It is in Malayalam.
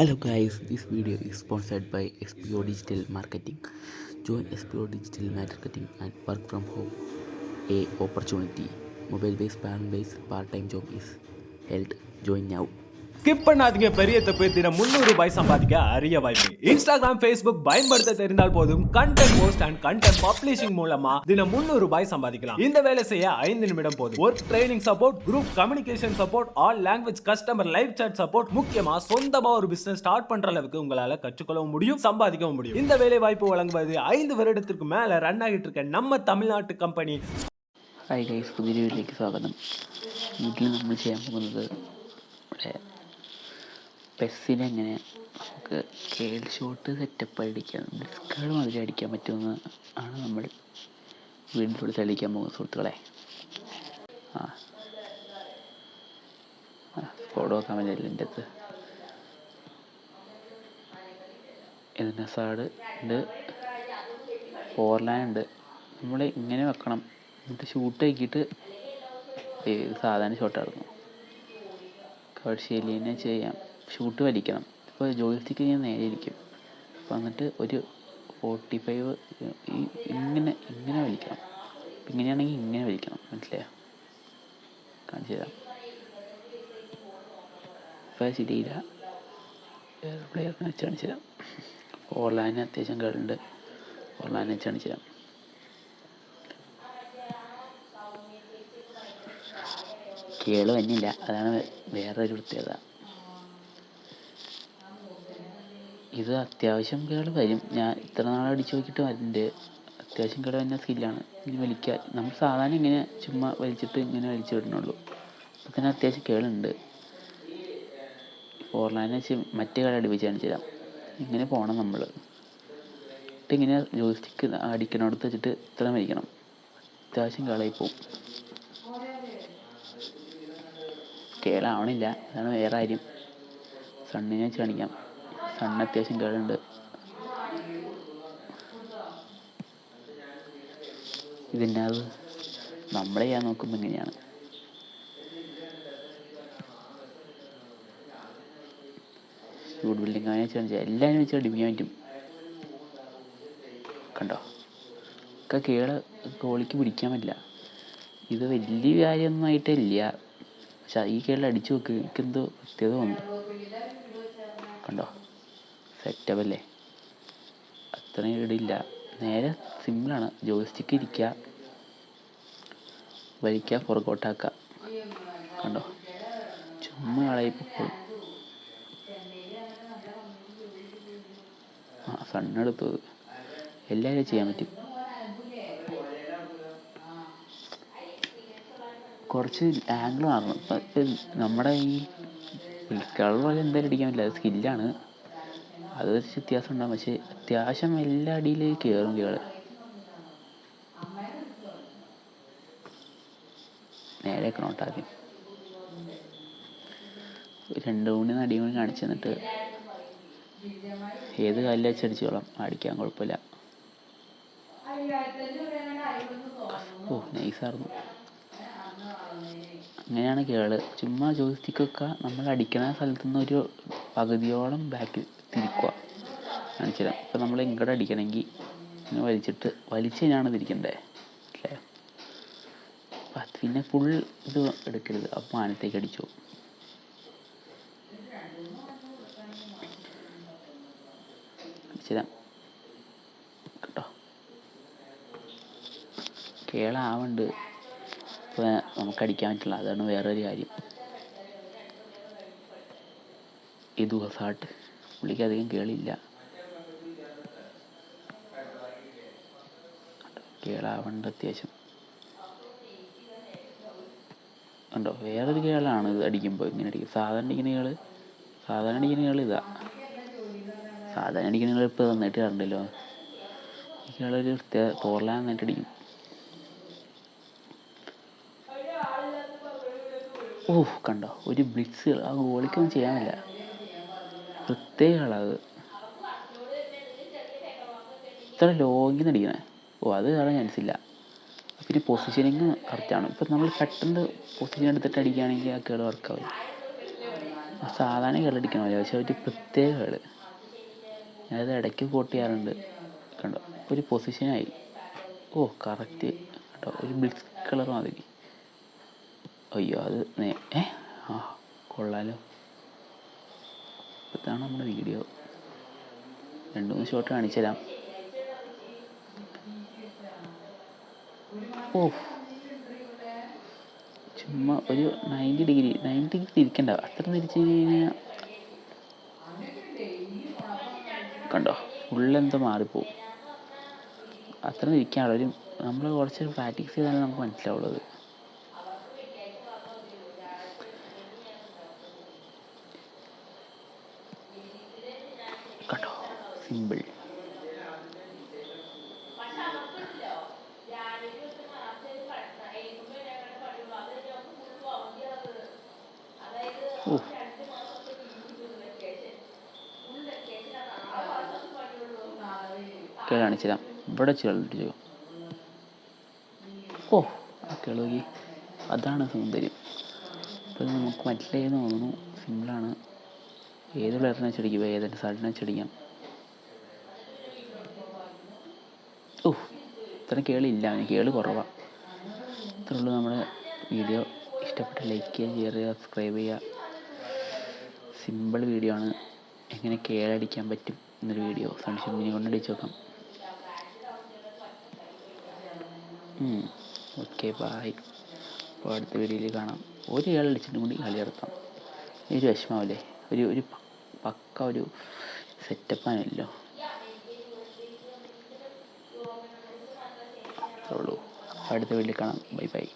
Hello guys, this video is sponsored by SPO Digital Marketing. Join SPO Digital Marketing and work from home. A opportunity. Mobile-based, parent-based, part-time job is held. Join now. Skip பண்ணாதீங்க. பெரிய தப்பு. தினம் ₹300 சம்பாதிக்க அரிய வாய்ப்பு. இன்ஸ்டாகிராம், ஃபேஸ்புக் பயன்படுத்த தெரிந்தால் போதும். Content post and content publishing மூலமா தினம் ₹300 சம்பாதிக்கலாம். இந்த வேலை செய்ய 5 நிமிடம் போதும். Work training support, group communication support, all language customer live chat support, முக்கியமா சொந்தமா ஒரு பிசினஸ் ஸ்டார்ட் பண்ற அளவுக்கு உங்களால கற்றுக்கொள்ளவும் முடியும், சம்பாதிக்கவும் முடியும். இந்த வேலை வாய்ப்பு வழங்குவது 5 வருடத்திற்கு மேல ரன் ஆகிட்டு இருக்க நம்ம தமிழ்நாட்டு கம்பெனி. ഹായ് ഗൈസ്, പുതിയ വീഡിയോയിലേക്ക് സ്വാഗതം. വീട്ടിൽ നമ്മൾ ചെയ്യാൻ പോകുന്നത് ഇവിടെ പെസ്സിനെ എങ്ങനെ നമുക്ക് കേൾ ഷോട്ട് സെറ്റപ്പ് അടിക്കാൻ ഡിസ്കുകൾ മാതിരി അടിക്കാൻ പറ്റുമെന്ന് ആണ് നമ്മൾ വീട്ടിലൂടെ തെളിയിക്കാൻ പോകുന്ന സുഹൃത്തുക്കളെ. ഫോട്ടോ വെക്കാൻ പറ്റില്ല എൻ്റെ അടുത്ത്. ഇതിൻ്റെ സാഡ് ഉണ്ട്, ഫോർലാൻ ഉണ്ട്. നമ്മൾ ഇങ്ങനെ വെക്കണം. എന്നിട്ട് ഷൂട്ട് ആക്കിയിട്ട് സാധാരണ ഷോട്ടായിരുന്നു കവർശീലിനെ ചെയ്യാം. ഷൂട്ട് വലിക്കണം. ഇപ്പോൾ ജോയിസ്റ്റിക്ക് ഞാൻ നേരെ ഇരിക്കും. അപ്പോൾ എന്നിട്ട് ഒരു 45 ഇങ്ങനെ വലിക്കണം. ഇങ്ങനെയാണെങ്കിൽ ഇങ്ങനെ വലിക്കണം. മനസ്സിലായോ? കാണിച്ചു തരാം. ഇപ്പോൾ ശരിയില്ല. വേറെ പ്ലെയറിനെ വെച്ച് കാണിച്ചു തരാം. ഓർലാന് അത്യാവശ്യം കളുണ്ട്. ഓർലാനെ വെച്ച് കാണിച്ചു തരാം. കേള് വന്നില്ല, അതാണ് വേറൊരു പ്രത്യേകത. ഇത് അത്യാവശ്യം കേള് വരും. ഞാൻ ഇത്ര നാൾ അടിച്ചു നോക്കിയിട്ട് വരുന്നുണ്ട്. അത്യാവശ്യം കേള് വരുന്ന സ്കില്ലാണ്. ഇങ്ങനെ വലിക്കുക. നമ്മൾ സാധാരണ ഇങ്ങനെ ചുമ്മാ വലിച്ചിട്ട് ഇങ്ങനെ വലിച്ചു വിടണുള്ളൂ. അപ്പോൾ തന്നെ അത്യാവശ്യം കേളുണ്ട്. ഫോർലാനെ വെച്ച് മറ്റേ കളി അടിപ്പിച്ച് കാണിച്ചു തരാം. ഇങ്ങനെ പോകണം നമ്മൾ. എന്നിട്ട് ഇങ്ങനെ ജോയിസ്റ്റിക്ക് അടിക്കണോടത്ത് വെച്ചിട്ട് ഇത്ര വലിക്കണം. അത്യാവശ്യം കേളായി പോവും. കേളാവണില്ല, അതാണ് വേറെ കാര്യം. സണ്ണിനെ വെച്ച് കാണിക്കാം. സണ്ണ് അത്യാവശ്യം കേളുണ്ട്. ഇതിൻ്റെ അത് നമ്മളെ ചെയ്യാൻ നോക്കുമ്പോൾ ഇങ്ങനെയാണ്. ഷൂട്ട് ബിൽഡിംഗ് അങ്ങനെ വെച്ച് കാണിച്ചാൽ എല്ലാവരും വെച്ച് അടിപ്പിക്കാൻ പറ്റും. കണ്ടോ? ഒക്കെ കേള് ഗോളിക്ക് പിടിക്കാൻ പറ്റില്ല. ഇത് വലിയ കാര്യമൊന്നും ആയിട്ടില്ല. പക്ഷെ ഈ കേളിൽ അടിച്ചു നോക്ക്, എനിക്കെന്തോ പ്രത്യേകത തോന്നുന്നു. കണ്ടോ? സെറ്റപ്പല്ലേ? അത്രയും ഇടില്ല. നേരെ സിമ്പിളാണ്. ജോയിസ്റ്റിക്ക് ഇരിക്കുക, വലിക്കുക, പുറകോട്ടാക്കുക. കണ്ടോ? ചുമ്മാ കളയിപ്പോൾ സണ്ണെടുത്തത് എല്ലാവരും ചെയ്യാൻ പറ്റും. കുറച്ച് ആംഗിൾ മാറണം. ഇപ്പം നമ്മുടെ ഈ കളർ പോലെ എന്തായാലും അടിക്കാൻ പറ്റില്ല, അത് സ്കില്ലാണ്. അത് വെച്ച് വ്യത്യാസം ഉണ്ടാകും. പക്ഷേ അത്യാവശ്യം എല്ലാ അടിയിലേക്ക് കയറും കേള്. നേരെ വെക്കണോട്ടാദ്യം. 2-3 അടിയും കൂടി കാണിച്ചു തന്നിട്ട് ഏത് കാലിൽ വെച്ച് അടിച്ചോളാം, അടിക്കാൻ കുഴപ്പമില്ല. നൈസായിരുന്നു. അങ്ങനെയാണ് കേള്. ചുമ്മാ ജോയിസ്റ്റിക്കൊക്കെ നമ്മൾ അടിക്കണ സ്ഥലത്തു നിന്ന് ഒരു പകുതിയോളം ബാക്കിൽ തിരിക്കുക. കാണിച്ചു തരാം. ഇപ്പം നമ്മൾ ഇങ്ങോട്ട് അടിക്കണമെങ്കിൽ ഇങ്ങനെ വലിച്ചു കഴിഞ്ഞാണ് തിരിക്കണ്ടേ, അല്ലേ? പിന്നെ ഫുൾ ഇത് എടുക്കരുത്. അപ്പം ആനത്തേക്ക് അടിച്ചു. കാണിച്ചു തരാം കേട്ടോ. കേളാവുണ്ട്. ഇപ്പോൾ നമുക്ക് അടിക്കാൻ പറ്റില്ല, അതാണ് വേറൊരു കാര്യം. ഇത് ഹസാട്ട് പുള്ളിക്ക് അധികം കേളില്ല. കേളാവുണ്ട് അത്യാവശ്യം. കണ്ടോ? വേറൊരു കേളാണ് ഇത് അടിക്കുമ്പോൾ ഇങ്ങനെ അടിക്കും. സാധാരണ അടിക്കുന്ന കേൾ ഇതാ. സാധാരണ അടിക്കുന്ന കേൾ ഇപ്പോൾ നന്നായിട്ട് കണ്ടല്ലോ. ഈ കേളൊരു തോർലാൻ നന്നായിട്ട് അടിക്കും. കണ്ടോ? ഒരു ബ്ലിറ്റ്സ് ആ ഗോളിക്കൊന്നും ചെയ്യാനില്ല. പ്രത്യേക കളത് ഇത്ര ലോങ്ങിൽ നിന്ന് അടിക്കണേ. അത് കാണാൻ ചാൻസില്ല. പിന്നെ പൊസിഷനിങ് കറക്റ്റാണ്. ഇപ്പം നമ്മൾ പെട്ടെന്ന് പൊസിഷൻ എടുത്തിട്ട് അടിക്കുകയാണെങ്കിൽ ആ കേള് വർക്കാവും. സാധാരണ കേളടിക്കണമല്ലോ, പക്ഷെ ഒരു പ്രത്യേക കേള്. ഞാനത് ഇടയ്ക്ക് കോട്ട് ചെയ്യാറുണ്ട്. കണ്ടോ, ഒരു പൊസിഷനായി. ഓ കറക്റ്റ് കേട്ടോ, ഒരു ബ്ലിക്സ് കളർ മാതിരി. അയ്യോ അത് ആ കൊള്ളാലോ. ഇതാണ് നമ്മുടെ വീഡിയോ. 2-3 ഷോട്ട് കാണിച്ചു തരാം. ഓ ചുമ്മാ ഒരു 90 ഡിഗ്രി തിരിക്കണ്ട, അത്ര തിരിച്ച് കഴിഞ്ഞാൽ കണ്ടോ ഫുള്ളെന്തോ മാറിപ്പോവും. അത്ര തിരിക്കാനുള്ള ഒരു നമ്മൾ കുറച്ച് പ്രാക്ടീസ് ചെയ്താലേ നമുക്ക് മനസ്സിലാവുള്ളത്. കണ്ടോ സിമ്പിൾ. ഓ കാണിച്ചു തരാം. ഇവിടെ വെച്ച് ഓ കേളി, അതാണ് സൗന്ദര്യം. അപ്പോൾ നമുക്ക് മനസ്സിലായെന്ന് തോന്നുന്നു. സിമ്പിളാണ്. ഏത് പ്ലെയറിനെ വെച്ചടിക്കും, ഏതൊരു സാഡിനെ വെച്ചടിക്കാം. ഓ ഇത്ര കേളില്ല, അവന് കേള് കുറവാണ്. ഇത്രേ ഉള്ളൂ നമ്മുടെ വീഡിയോ. ഇഷ്ടപ്പെട്ട ലൈക്ക് ചെയ്യുക, ഷെയർ ചെയ്യുക, സബ്സ്ക്രൈബ് ചെയ്യുക. സിമ്പിൾ വീഡിയോ ആണ്, എങ്ങനെ കേളടിക്കാൻ പറ്റും എന്നൊരു വീഡിയോ. സൺഷിപ്പിനെ കൊണ്ട് അടിച്ച് നോക്കാം. Okay bye. അപ്പോൾ അടുത്ത വീഡിയോയിൽ കാണാം. ഒരു കേളടിച്ചിട്ടും കൂടി കളി നടത്താം. ഒരു വിഷമാവില്ലേ, ഒരു പക്ക ഒരു സെറ്റപ്പാണല്ലോ. അത്രേ ഉള്ളൂ. അടുത്ത വീഡിയോയിൽ കാണാം. Bye bye.